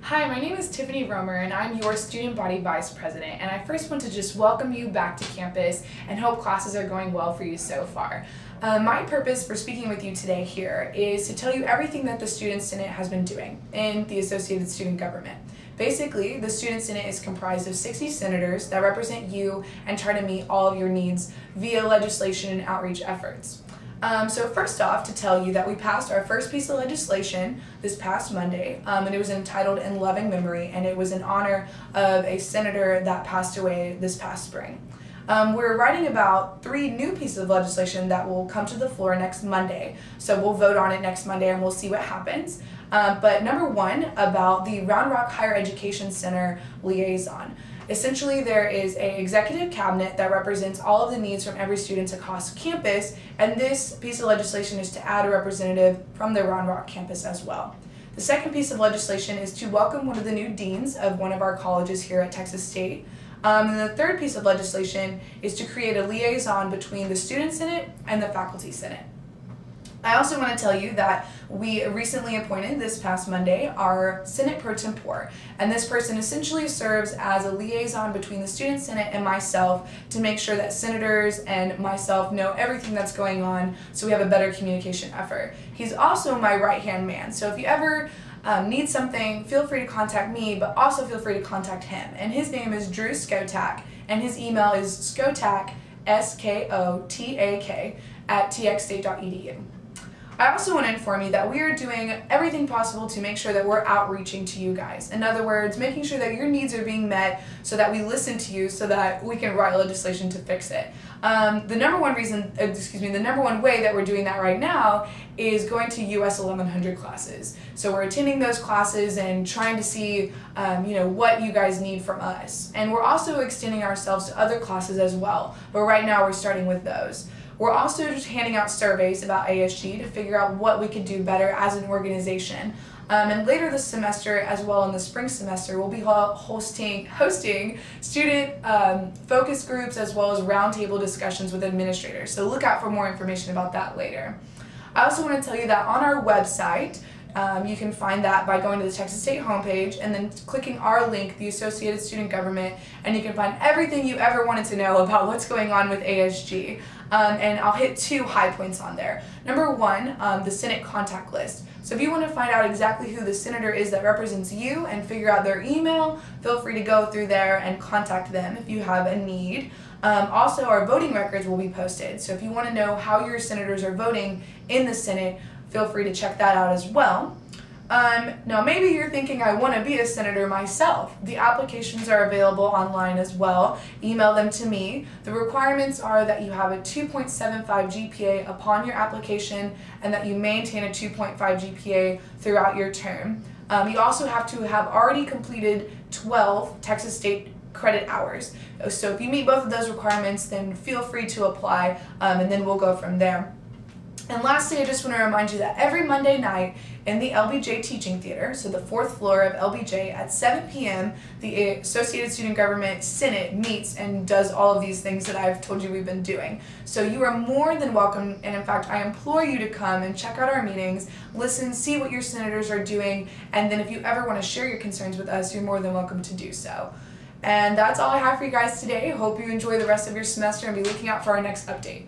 Hi, my name is Tiffany Roemer and I'm your Student Body Vice President, and I first want to just welcome you back to campus and hope classes are going well for you so far. My purpose for speaking with you today here is to tell you everything that the Student Senate has been doing in the Associated Student Government. Basically, the Student Senate is comprised of 60 senators that represent you and try to meet all of your needs via legislation and outreach efforts. So first off, to tell you that we passed our first piece of legislation this past Monday, and it was entitled In Loving Memory, and it was in honor of a senator that passed away this past spring. We're writing about 3 new pieces of legislation that will come to the floor next Monday, so we'll vote on it next Monday and we'll see what happens. But number 1, about the Round Rock Higher Education Center liaison. Essentially, there is an executive cabinet that represents all of the needs from every student across campus, and this piece of legislation is to add a representative from the Round Rock campus as well. The second piece of legislation is to welcome one of the new deans of one of our colleges here at Texas State. And the third piece of legislation is to create a liaison between the Student Senate and the Faculty Senate. I also want to tell you that we recently appointed this past Monday our Senate Pro Tempore, and this person essentially serves as a liaison between the Student Senate and myself to make sure that senators and myself know everything that's going on so we have a better communication effort. He's also my right-hand man, so if you ever need something, feel free to contact me, but also feel free to contact him. And his name is Drew Skotak, and his email is skotak, S-K-O-T-A-K, @txstate.edu. I also want to inform you that we are doing everything possible to make sure that we're outreaching to you guys. In other words, making sure that your needs are being met so that we listen to you so that we can write legislation to fix it. The number one way that we're doing that right now is going to US 1100 classes. So we're attending those classes and trying to see what you guys need from us. And we're also extending ourselves to other classes as well, but right now we're starting with those. We're also just handing out surveys about ASG to figure out what we could do better as an organization. And later this semester, as well in the spring semester, we'll be hosting student focus groups as well as roundtable discussions with administrators. So look out for more information about that later. I also want to tell you that on our website, you can find that by going to the Texas State homepage and then clicking our link, the Associated Student Government, and you can find everything you ever wanted to know about what's going on with ASG. And I'll hit 2 high points on there. Number 1, the Senate contact list. So if you want to find out exactly who the senator is that represents you and figure out their email, feel free to go through there and contact them if you have a need. Also, our voting records will be posted. So if you want to know how your senators are voting in the Senate, feel free to check that out as well. Now maybe you're thinking, I want to be a senator myself. The applications are available online as well. Email them to me. The requirements are that you have a 2.75 GPA upon your application and that you maintain a 2.5 GPA throughout your term. You also have to have already completed 12 Texas State credit hours. So if you meet both of those requirements, then feel free to apply, and then we'll go from there. And lastly, I just want to remind you that every Monday night in the LBJ Teaching Theater, so the 4th floor of LBJ at 7 p.m., the Associated Student Government Senate meets and does all of these things that I've told you we've been doing. So you are more than welcome, and in fact, I implore you to come and check out our meetings, listen, see what your senators are doing, and then if you ever want to share your concerns with us, you're more than welcome to do so. And that's all I have for you guys today. Hope you enjoy the rest of your semester and be looking out for our next update.